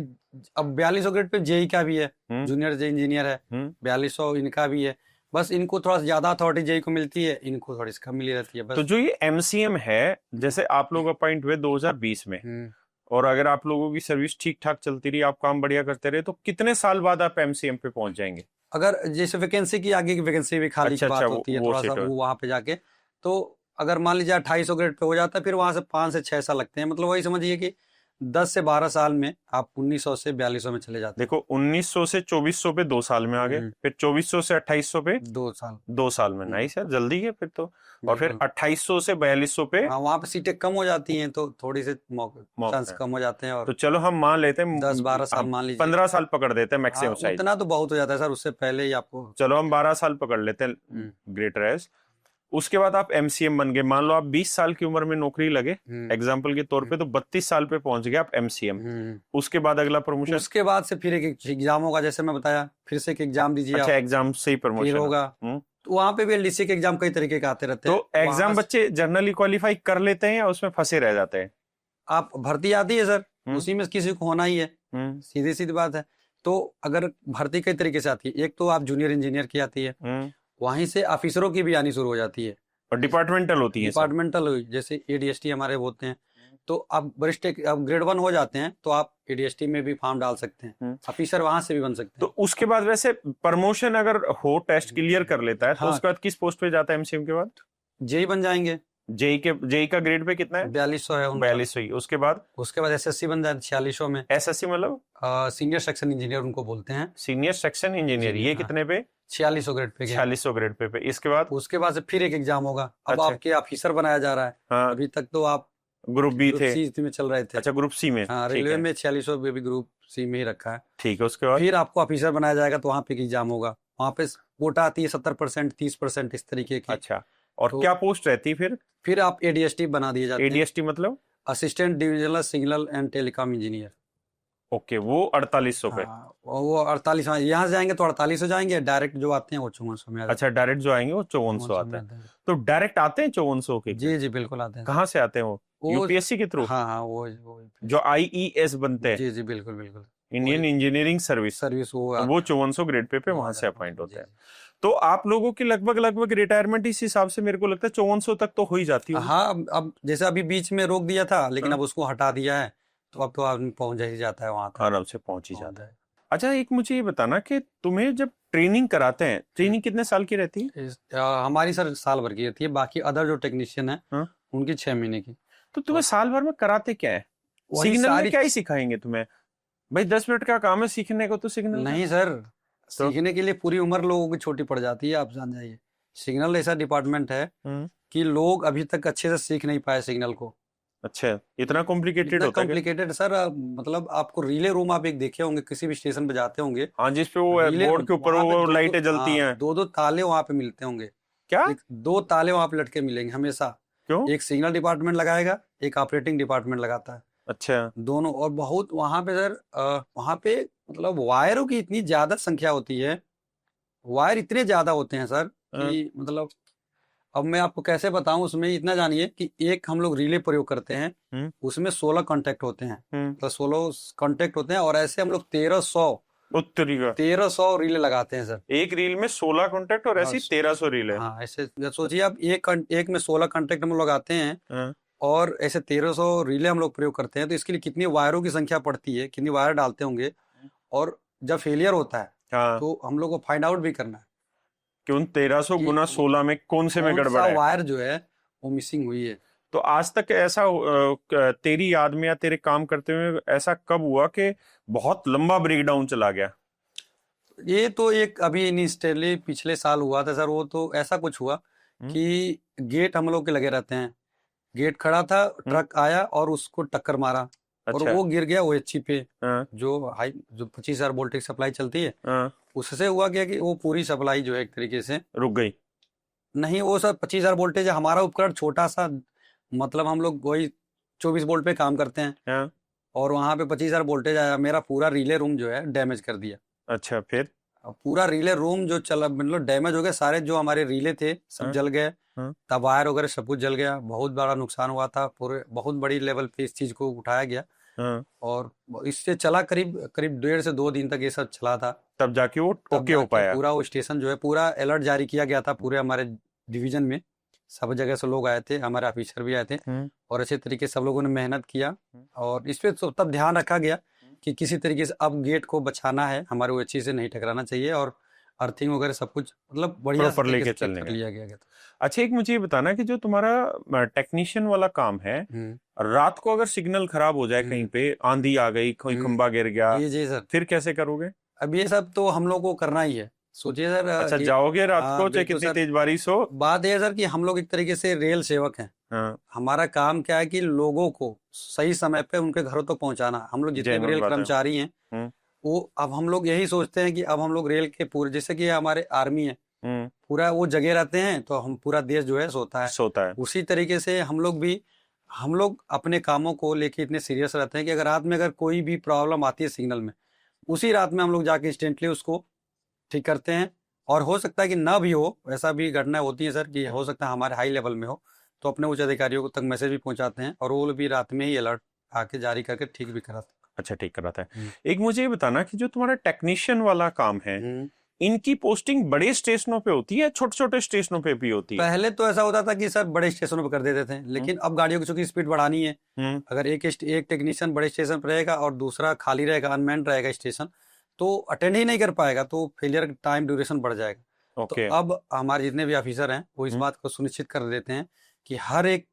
अब 4200 ग्रेड पे जेई का भी है, जूनियर इंजीनियर है, 4200 इनका भी है, बस इनको थोड़ा ज्यादा अथॉरिटी जेई को मिलती है, इनको थोड़ी कम मिली रहती है बस। तो जो ये MCM है, जैसे आप लोग अपॉइंट हुए 2020 में, और अगर आप लोगों की सर्विस ठीक ठाक चलती रही, आप काम बढ़िया करते रहे, तो कितने साल बाद आप MCM पे पहुंच जाएंगे? अगर जैसे वैकेंसी की आगे की वैकेंसी भी खाली की बात होती है, थोड़ा सा वो वहां पे जाके, तो अगर मान लीजिए 2800 ग्रेड पे हो जाता है, फिर वहां से 5 से 6 साल लगते हैं, मतलब वही समझिए कि 10 से 12 साल में आप 1900 से 4200 में चले जाते हैं। देखो, 1900 से 2400 पे 2 साल में आ गए, फिर 2400 से 2800 पे 2 साल में। नहीं सर, जल्दी है फिर तो। और फिर 2800 से 4200 पे वहां पे सीटें कम हो जाती हैं, तो थोड़ी से चांस कम हो जाते हैं। और तो चलो हम मान लेते हैं 10-12 साल, मान लीजिए 15 साल पकड़ देते हैं मैक्सिमम साइज। इतना तो बहुत हो जाता है सर, उससे पहले ही आपको, चलो हम 12 साल पकड़ लेते हैं ग्रेटर एज। उसके बाद आप MCM बन गए, मान लो आप 20 साल की उम्र में नौकरी लगे एग्जाम्पल के तौर पे, तो 32 साल पे पहुंच गए आप MCM। उसके बाद अगला प्रमोशन, उसके बाद से फिर एक एग्जाम होगा, जैसे मैं बताया, फिर से एक एग्जाम दीजिए। अच्छा, एग्जाम से ही प्रमोशन होगा। तो वहाँ पे भी LDC के एग्जाम कई तरीके के आते रहते हैं। तो एग्जाम बच्चे जनरली क्वालिफाई कर लेते हैं या उसमें फंसे रह जाते हैं? आप भर्ती आती है सर, उसी में किसी को होना ही है, सीधी सीधी बात है। तो अगर भर्ती कई तरीके से आती है, एक तो आप जूनियर इंजीनियर की आती है, वहीं से ऑफिसरों की भी आनी शुरू हो जाती है, और डिपार्टमेंटल होती है। डिपार्टमेंटल जैसे ADST हमारे होते हैं, तो आप वरिष्ठ ग्रेड 1 हो जाते हैं, तो आप ADST में भी फॉर्म डाल सकते हैं, ऑफिसर वहां से भी बन सकते हैं। तो उसके बाद वैसे प्रमोशन अगर हो, टेस्ट क्लियर कर लेता है, तो उसके बाद किस पोस्ट पे जाता है MCM के बाद? जेई बन जाएंगे। जेई का ग्रेड पे कितना है? 4200 है। 4200 ही। उसके बाद SSC बन जाए 4600 में। SSC मतलब सीनियर सेक्शन इंजीनियर उनको बोलते हैं। सीनियर सेक्शन इंजीनियर, ये कितने पे? 4600 ग्रेड पे। 4600 grade pay. इसके बाद से फिर एक एग्जाम होगा। अब आपके ऑफिसर बनाया जा रहा है। अभी तक तो आप ग्रुप बी थे, सी में चल रहे थे। अच्छा, ग्रुप सी में। हाँ, रेलवे में 4600 भी ग्रुप सी में ही रखा है। ठीक है। उसके बाद फिर आपको ऑफिसर बनाया जाएगा, तो वहाँ पे एग्जाम होगा। वहाँ पे कोटा आती है 70%, 30%, इस तरीके की। अच्छा, और क्या पोस्ट रहती है फिर आप ADST बना दिए जाते हैं। ADST मतलब assistant divisional signal and telecom engineer. Okay, वो 4800 पे। वो 48, यहाँ से जाएंगे तो 4800 जाएंगे, डायरेक्ट जो आते हैं वो 5400 में। अच्छा, डायरेक्ट जो आएंगे वो 5400 आते हैं। तो डायरेक्ट आते हैं 5400 के? जी बिल्कुल आते हैं। कहाँ से आते हैं वो? UPSC के थ्रू? हाँ, वो जो IES बनते हैं। जी बिल्कुल। इंडियन इंजीनियरिंग सर्विस सर्विस वो 5400 ग्रेड पे वहां से अपॉइंट होते हैं। तो आप लोगों की लगभग रिटायरमेंट इस हिसाब से मेरे को लगता है 5400 तक तो हो ही जाती है। हाँ, अब जैसे अभी बीच में रोक दिया था, लेकिन हाँ। अब उसको हटा दिया है, तो अब तो आदमी पहुंच ही जाता है वहां तक, आराम से पहुंच ही जाता है। अच्छा, एक मुझे ये बताना कि तुम्हें जब ट्रेनिंग कराते हैं, ट्रेनिंग कितने साल की रहती है? हमारी सर साल भर की रहती है, बाकी अदर जो टेक्नीशियन है उनकी 6 महीने की। तो तुम्हें साल भर में कराते क्या है? सिग्नल में क्या ही सिखाएंगे तुम्हें? भाई 10 मिनट का काम है सीखने को, तो सिग्नल नहीं सर, सीखने के लिए पूरी उम्र लोगों की छोटी पड़ जाती है, आप जान जाइए। सिग्नल ऐसा डिपार्टमेंट है कि लोग अभी तक अच्छे से सीख नहीं पाए सिग्नल को। अच्छा, इतना कॉम्प्लिकेटेड होता है? कॉम्प्लिकेटेड सर, मतलब आपको रिले रूम आप एक देखे होंगे, किसी भी स्टेशन पे जाते होंगे, हाँ, जिसपे वो बोर्ड के ऊपर वो लाइटें जलती हैं। 2-2 ताले वहां पे मिलते होंगे। क्या? 2 ताले वहां पे लटके मिलेंगे हमेशा। क्यों? एक सिग्नल डिपार्टमेंट लगाएगा, एक ऑपरेटिंग डिपार्टमेंट लगाता है। अच्छा। दोनों, और बहुत वहां पे सर, वहां पे मतलब वायरों की इतनी ज्यादा संख्या होती है, वायर इतने ज्यादा होते हैं सर कि मतलब अब मैं आपको कैसे बताऊं। उसमें इतना जानिए कि एक हम लोग रिले प्रयोग करते हैं, उसमें 16 कांटेक्ट होते हैं, तो 16 कांटेक्ट होते हैं, और ऐसे हम लोग 1300 रिले लगाते हैं सर। एक रील में 16 कांटेक्ट और ऐसी 1300 रील है। हाँ, ऐसे सोचिए आप, एक में 16 कांटेक्ट हम लोग लगाते हैं, और ऐसे 1300 रिले हम लोग प्रयोग करते हैं। तो इसके लिए कितनी वायरों की संख्या पड़ती है, कितनी वायर डालते होंगे, और जब फेलियर होता है तो हम लोग को फाइंड आउट भी करना है कि उन 1300 गुना 16 में कौन से में गड़बड़ है, वायर जो है वो मिसिंग हुई है। तो आज तक ऐसा तेरी याद में या तेरे काम करते हुए ऐसा कब हुआ कि बहुत लंबा ब्रेकडाउन चला गया? ये तो एक अभी इंस्टेंटली पिछले साल हुआ था सर। वो तो ऐसा कुछ हुआ कि गेट हम लोग के लगे रहते हैं, गेट खड़ा था, ट्रक आया और उसको टक्कर मारा। और वो गिर गया OHC पे, जो 25,000 वोल्टेज सप्लाई चलती है। उससे हुआ क्या कि वो पूरी सप्लाई जो है एक तरीके से रुक गई। नहीं, वो सर 25,000 वोल्टेज है। हमारा उपकरण छोटा सा, मतलब हम लोग वही 24 वोल्ट पे काम करते हैं, और वहां पे 25,000 वोल्टेज आया, मेरा पूरा रिले रूम जो है डैमेज कर दिया। अच्छा, फिर पूरा रिले रूम जो चला, मतलब डैमेज हो गया, सारे जो हमारे रिले थे सब जल गए, तब वायर वगैरह सब कुछ जल गया। बहुत बड़ा नुकसान हुआ था, पूरे बहुत बड़ी लेवल पे इस चीज को उठाया गया। और इससे चला करीब 1.5 से 2 दिन तक ये सब चला था, तब जाके वो ओके हो पाया। पूरा वो स्टेशन जो है, पूरा अलर्ट जारी किया गया था पूरे हमारे डिवीजन में, सब जगह से लोग आए थे, हमारे ऑफिसर भी आए थे, और अच्छे तरीके से सब लोगों ने मेहनत किया। और इस पे तो तब ध्यान रखा गया कि किसी तरीके से अब गेट को बचाना है, हमारे वो चीज से नहीं टकराना चाहिए, और अर्थिंग वगैरह सब कुछ मतलब बढ़िया से लेके चलने लिया गया। अच्छा, एक मुझे ये बताना कि जो तुम्हारा टेक्नीशियन वाला काम है, रात को अगर सिग्नल खराब हो जाए, कहीं पे आंधी आ गई, कोई खंबा गिर गया, जी सर, फिर कैसे करोगे? अब ये सब तो हम लोग को करना ही है। सोचिए सर, अच्छा, जाओगे रात को चाहे कितनी तेज बारिश हो? बात है सर कि हम लोग एक तरीके से रेल सेवक हैं। हमारा काम क्या है कि लोगों को सही समय पे उनके घरों तक पहुंचाना। हम लोग जितने भी रेल कर्मचारी हैं, वो अब हम लोग यही सोचते हैं कि अब हम लोग रेल के पूरे, जैसे कि हमारे आर्मी है, पूरा वो जगह रहते हैं, तो हम पूरा देश जो है सोता है। उसी तरीके से हम लोग अपने कामों को लेके इतने सीरियस रहते हैं कि अगर रात में अगर कोई भी प्रॉब्लम आती है सिग्नल में, उसी रात में हम लोग जाके इंस्टेंटली उसको ठीक करते हैं। और हो सकता है कि ना भी हो, ऐसा भी घटना होती है सर कि हो सकता है हमारे हाई लेवल में हो, तो अपने उच्च अधिकारियों तक मैसेज भी पहुंचाते हैं, और वो भी रात में ही अलर्ट आके जारी करके ठीक भी कराते हैं। अच्छा, ठीक कराता है। एक मुझे ये बताना कि जो तुम्हारा टेक्नीशियन वाला काम है, इनकी पोस्टिंग बड़े स्टेशनों पे होती है, छोटे छोटे स्टेशनों पे भी होती है? पहले तो ऐसा होता था कि सर बड़े स्टेशनों पे कर देते थे, लेकिन अब गाड़ियों की चूंकि स्पीड बढ़ानी है, अगर एक टेक्नीशियन बड़े स्टेशन पर रहेगा और दूसरा खाली रहेगा, अनमैन्ड रहेगा स्टेशन, तो अटेंड ही नहीं कर पाएगा, तो फेलियर टाइम ड्यूरेशन बढ़ जाएगा। तो अब हमारे जितने भी ऑफिसर हैं वो इस बात को सुनिश्चित कर देते हैं कि हर एक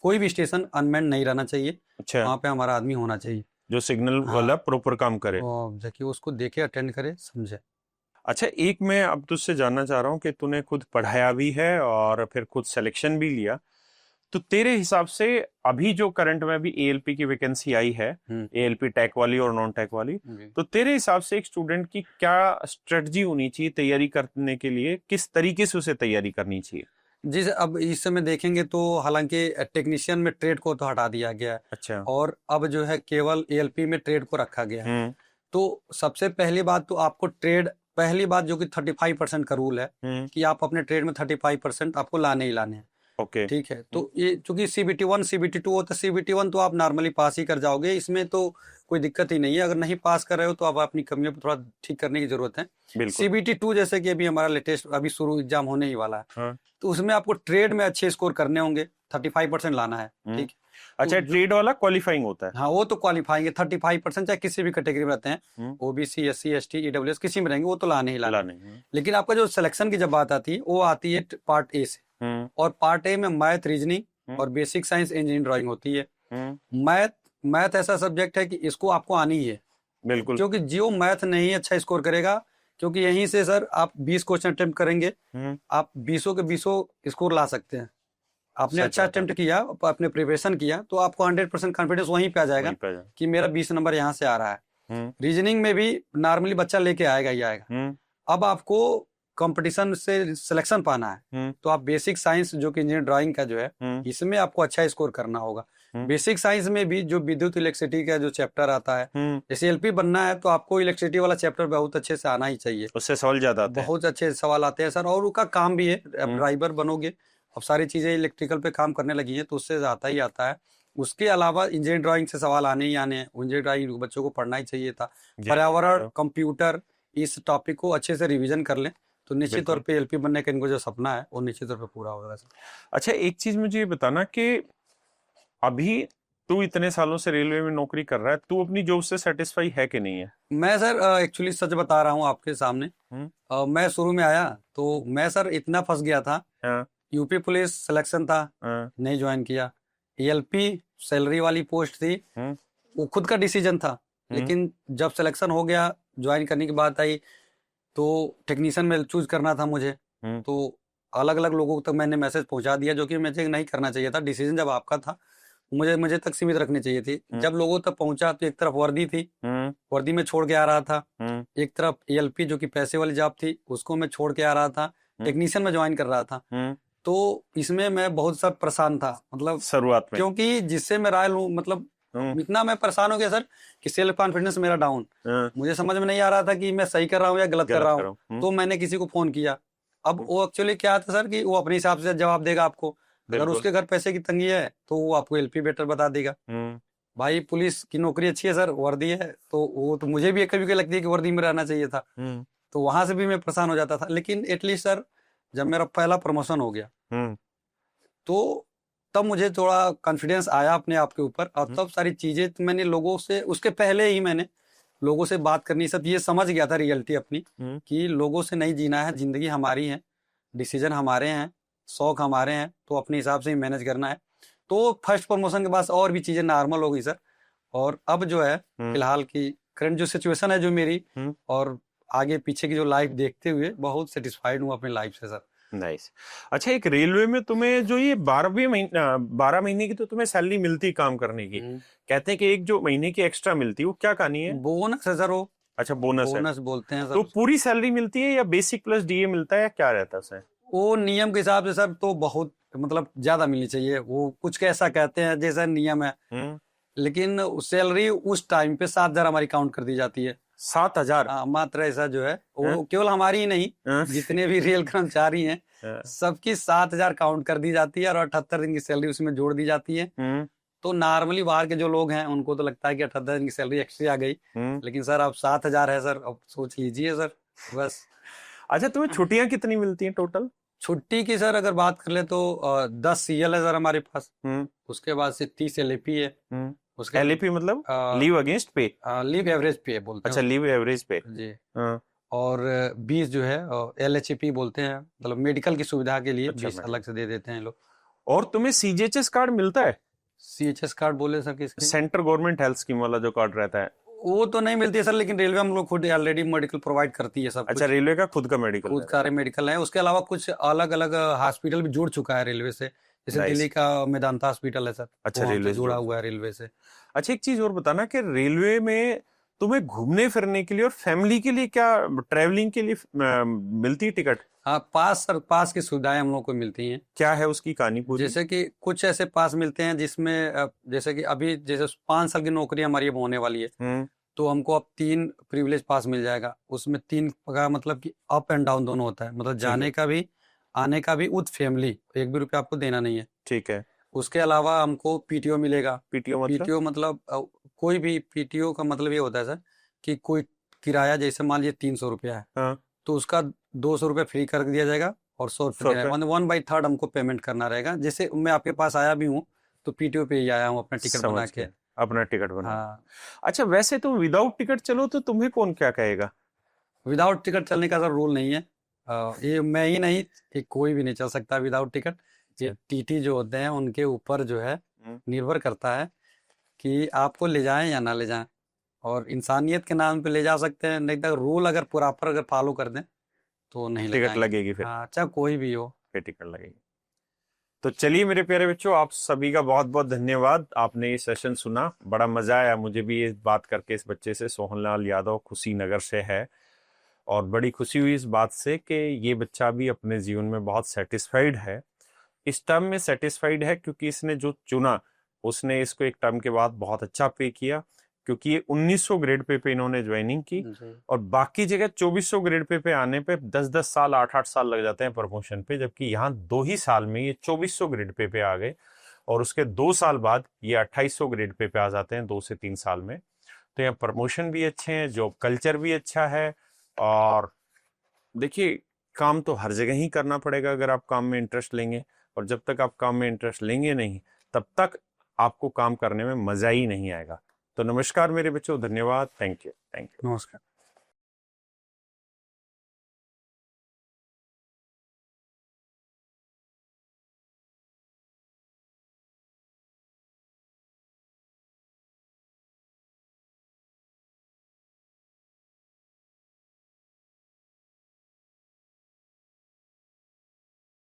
कोई भी स्टेशन अनमैन्ड नहीं रहना चाहिए। अच्छा, वहाँ पे हमारा आदमी होना चाहिए जो सिग्नल वाला प्रॉपर काम करे, जबकि उसको देखे, अटेंड करे, समझे। अच्छा, एक मैं अब तुझसे जानना चाह रहा हूँ कि तूने खुद पढ़ाया भी है और फिर खुद सिलेक्शन भी लिया, तो तेरे हिसाब से अभी जो करंट में भी ALP की वैकेंसी आई है, ALP टैक वाली और नॉन टैक वाली, तो तेरे हिसाब से एक स्टूडेंट की क्या स्ट्रेटजी होनी चाहिए तैयारी करने के लिए, किस तरीके से उसे तैयारी करनी चाहिए? जी सर, अब इस समय देखेंगे तो हालांकि टेक्नीशियन में ट्रेड को तो हटा दिया गया है। अच्छा, और अब जो है केवल ALP में ट्रेड को रखा गया है। तो सबसे पहली बात तो आपको पहली बात जो कि 35% का रूल है कि आप अपने ट्रेड में 35% आपको लाने ही लाने हैं। ओके, ठीक है। तो ये चूंकि CBT 1 CBT 2 होता है, CBT 1 तो आप नॉर्मली पास ही कर जाओगे, इसमें तो कोई दिक्कत ही नहीं है। अगर नहीं पास कर रहे हो तो आप अपनी कमियों पर थोड़ा ठीक करने की जरूरत है। बिल्कुल। CBT 2 जैसे कि अभी हमारा लेटेस्ट अभी शुरू एग्जाम होने ही वाला है, हाँ। तो उसमें आपको ट्रेड में अच्छे स्कोर करने होंगे, 35% लाना है। ठीक है। अच्छा, ट्रेड वाला क्वालिफाइंग होता है? हाँ, वो तो क्वालिफाइंग है। 35% चाहे किसी भी कैटेगरी में रहते हैं, OBC, SC, ST, EWS किसी में रहेंगे, वो तो लाने ही लाने। लेकिन आपका जो सिलेक्शन की जब बात आती है वो आती है पार्ट ए से, और पार्ट ए में मैथ, रीजनिंग और बेसिक साइंस, इंजीनियरिंग, ड्राइंग होती है। मैथ ऐसा सब्जेक्ट है कि इसको आपको आनी ही है। बिल्कुल। क्योंकि जो मैथ नहीं अच्छा स्कोर करेगा, क्योंकि यहीं से सर आप 20 क्वेश्चन अटेम्प्ट करेंगे, आप 20 के 20 स्कोर ला सकते हैं। आपने अच्छा अटेम्प्ट किया, आपने प्रिपरेशन किया, तो आपको 100% कॉन्फिडेंस वहीं पे आ जाएगा कि मेरा 20 नंबर यहाँ से आ रहा है। रीजनिंग में भी नॉर्मली बच्चा लेके आएगा ही आएगा। अब आपको कंपटीशन से सिलेक्शन पाना है, तो आप बेसिक साइंस जो कि इंजीनियरिंग ड्राइंग का जो है, इसमें आपको अच्छा स्कोर करना होगा। बेसिक साइंस में भी जो विद्युत इलेक्ट्रिसिटी का जो चैप्टर आता है, जैसे LP बनना है तो आपको इलेक्ट्रिसिटी वाला चैप्टर बहुत अच्छे से आना ही चाहिए। उससे सवाल ज्यादा आते हैं। बहुत अच्छे सवाल आते हैं सर, और उसका काम भी है। ड्राइवर बनोगे, अब सारी चीजें इलेक्ट्रिकल पे काम करने लगी हैं, तो उससे आता ही आता है। उसके अलावा इंजीनियरिंग ड्राइंग से सवाल आने ही आने हैं। इंजीनियरिंग ड्राइंग बच्चों को पढ़ना ही चाहिए था। पर्यावरण, कंप्यूटर, इस टॉपिक को अच्छे से रिवीजन कर लें तो निश्चित तौर पे LP बनने का इनको जो सपना है वो निश्चित तौर पे पूरा होगा सर। अच्छा, एक चीज मुझे ये बताना कि अभी तू इतने सालों से रेलवे में नौकरी कर रहा है, तू अपनी जॉब से सेटिस्फाई है कि नहीं है? मैं सर एक्चुअली सच बता रहा हूँ आपके सामने। मैं शुरू में आया तो मैं सर इतना फंस गया था। यूपी पुलिस सिलेक्शन था, नहीं ज्वाइन किया। LP सैलरी वाली पोस्ट थी, वो खुद का डिसीजन था। लेकिन जब सिलेक्शन हो गया, ज्वाइन करने की बात आई, तो टेक्नीशियन में चूज करना था मुझे। तो अलग अलग लोगों तक मैंने मैसेज पहुंचा दिया, जो कि मुझे नहीं करना चाहिए था। डिसीजन जब आपका था, मुझे तक सीमित रखनी चाहिए थी। जब लोगों तक पहुंचा तो एक तरफ वर्दी थी, वर्दी में छोड़ के आ रहा था। एक तरफ LP जो कि पैसे वाली जॉब थी, उसको मैं छोड़ के आ रहा था, टेक्नीशियन में ज्वाइन कर रहा था। तो इसमें मैं बहुत सा परेशान था, मतलब शुरुआत में, क्योंकि जिससे मैं राय लूं, मतलब इतना मैं परेशान हो गया सर कि सेल्फ कॉन्फिडेंस मेरा डाउन। मुझे समझ में नहीं आ रहा था कि मैं सही कर रहा हूँ या गलत कर रहा हूँ। तो मैंने किसी को फोन किया। अब वो एक्चुअली क्या था सर कि वो अपने हिसाब से जवाब देगा आपको। अगर उसके घर पैसे की तंगी है तो वो आपको LP बेटर बता देगा। भाई पुलिस की नौकरी अच्छी है सर, वर्दी है, तो वो तो मुझे भी कभी कभी लगती है कि वर्दी में रहना चाहिए था। तो वहां से भी मैं परेशान हो जाता था। लेकिन एटलीस्ट सर जब मेरा पहला प्रमोशन हो गया, तो तब मुझे थोड़ा कॉन्फिडेंस आया अपने आप के ऊपर। और तब सारी चीजें मैंने लोगों से, उसके पहले ही मैंने लोगों से बात करनी, सब ये समझ गया था रियलिटी अपनी, कि लोगों से नहीं जीना है, जिंदगी हमारी है, डिसीजन हमारे हैं, शौक हमारे हैं, तो अपने हिसाब से ही मैनेज करना है। तो फर्स्ट प्रमोशन के बाद और भी चीजें नॉर्मल हो गई सर। और अब जो है फिलहाल की करंट जो सिचुएशन है जो मेरी, और आगे पीछे की जो लाइफ देखते हुए बहुत सेटिस्फाइड हूँ अपनी लाइफ से सर। नाइस। अच्छा, एक रेलवे में तुम्हें जो ये 12 महीने की तो तुम्हें सैलरी मिलती काम करने की, कहते हैं कि एक जो महीने की एक्स्ट्रा मिलती है वो क्या कहानी है? बोनस है सर वो। अच्छा, बोनस बोलते हैं सर। तो पूरी सैलरी मिलती है या बेसिक प्लस DA मिलता है या क्या रहता है सर? वो नियम के हिसाब से सर तो बहुत मतलब ज्यादा मिलनी चाहिए। वो कुछ कैसा कहते हैं जैसा नियम है, लेकिन सैलरी उस टाइम पे 7,000 हमारी काउंट कर दी जाती है। 7,000? मात्र ऐसा जो है वो केवल हमारी ही नहीं, जितने भी रेल कर्मचारी हैं सबकी 7,000 काउंट कर दी जाती है, और 78 दिन की सैलरी उसमें जोड़ दी जाती है। तो नॉर्मली बाहर के जो लोग हैं उनको तो लगता है कि 78 दिन की सैलरी एक्स्ट्रा आ गई, लेकिन सर अब 7,000 है सर, अब सोच लीजिए सर बस। अच्छा, तुम्हें छुट्टियां कितनी मिलती हैं टोटल? छुट्टी की सर अगर बात कर ले तो 10 CL है सर हमारे पास। उसके बाद से 30 LAP है। उसके LAP मतलब लीव अगेंस्ट पे? लीव एवरेज पे बोलते हैं। अच्छा, लीव एवरेज पे जी। और 20 जो है LHP बोलते हैं, मतलब मेडिकल की सुविधा के लिए 20 अलग से दे देते हैं लोग। और तुम्हें CGHS कार्ड मिलता है? CHS कार्ड बोले सर किसके? सेंट्रल गवर्नमेंट हेल्थ स्कीम वाला जो कार्ड रहता है वो तो नहीं मिलती है सर, लेकिन रेलवे हम लोग खुद ऑलरेडी मेडिकल प्रोवाइड करती है सब। अच्छा, रेलवे का खुद का मेडिकल? खुद का मेडिकल है। उसके अलावा कुछ अलग अलग हॉस्पिटल भी जुड़ चुका है रेलवे से, जैसे दिल्ली का मेदांता हॉस्पिटल है सर। अच्छा, रेलवे जुड़ा हुआ है रेलवे से। अच्छा, एक चीज और बताना कि रेलवे में तुम्हें घूमने फिरने के लिए और फैमिली के लिए क्या ट्रैवलिंग के लिए मिलती है टिकट? हाँ, पास सर, पास की सुविधाएं हम लोग को मिलती हैं। क्या है उसकी कहानी पूरी? जैसे कि कुछ ऐसे पास मिलते हैं जिसमें जैसे कि अभी जैसे 5 साल की नौकरी हमारी अब होने वाली है, तो हमको अब 3 प्रिविलेज पास मिल जाएगा। उसमें 3 का मतलब कि अप एंड डाउन दोनों होता है, मतलब जाने का भी आने का भी विद फैमिली, 1 भी रुपया आपको देना नहीं है। ठीक है। उसके अलावा हमको पीटीओ मिलेगा। पीटीओ मतलब? पीटीओ मतलब कोई भी पीटीओ का मतलब ये होता है सर कि कोई किराया जैसे मान लीजिए 300 रुपया है, हाँ, तो उसका 200 रुपये फ्री कर दिया जाएगा और 100 रुपये 100 रुपये। 1/3 हमको पेमेंट करना रहेगा। जैसे मैं आपके पास आया भी हूँ तो पीटीओ पे ही आया हूँ अपना टिकट बना समझ के। गया, अपना टिकट बना। हाँ, अच्छा, वैसे तुम विदाउट टिकट चलो तो तुम्हें कौन क्या कहेगा? विदाउट टिकट चलने का सर रूल नहीं है। ये मैं ही नहीं, ये कोई भी नहीं चल सकता विदाउट टिकट। ये अच्छा। टीटी जो होते हैं उनके ऊपर जो है हम्म। निर्भर करता है कि आपको ले जाएं या ना ले जाएं। और इंसानियत के नाम पे ले जा सकते हैं, नहीं तो रूल अगर प्रॉपर अगर फॉलो कर दें तो नहीं ले टिकट जाएंगे। लगेगी फिर? हाँ, चाहे कोई भी हो। फिर टिकट लगेगी। तो चलिए मेरे प्यारे बच्चों, आप सभी का बहुत बहुत धन्यवाद। आपने ये सेशन सुना, बड़ा मजा आया मुझे भी ये बात करके। इस बच्चे से, सोहनलाल यादव कुशीनगर से है, और बड़ी खुशी हुई इस बात से कि ये बच्चा भी अपने जीवन में बहुत सेटिस्फाइड है। इस टर्म में सेटिस्फाइड है क्योंकि इसने जो चुना, उसने इसको एक टर्म के बाद बहुत अच्छा पे किया, क्योंकि ये 1900 ग्रेड पे इन्होंने ज्वाइनिंग की, जी। और बाकी जगह 2400 ग्रेड पे आने पे 10-10 साल 8-8 साल लग जाते हैं प्रमोशन पे, जबकि यहाँ 2 ही साल में ये 2400 ग्रेड पे आ गए, और उसके 2 साल बाद ये 2800 ग्रेड पे आ जाते हैं, 2 से 3 साल में। तो यहाँ प्रमोशन भी अच्छे हैं, जॉब कल्चर भी अच्छा है। और देखिए, काम तो हर जगह ही करना पड़ेगा अगर आप काम में इंटरेस्ट लेंगे, और जब तक आप काम में इंटरेस्ट लेंगे नहीं, तब तक आपको काम करने में मजा ही नहीं आएगा। तो नमस्कार मेरे बच्चों, धन्यवाद, थैंक यू, थैंक यू। नमस्कार।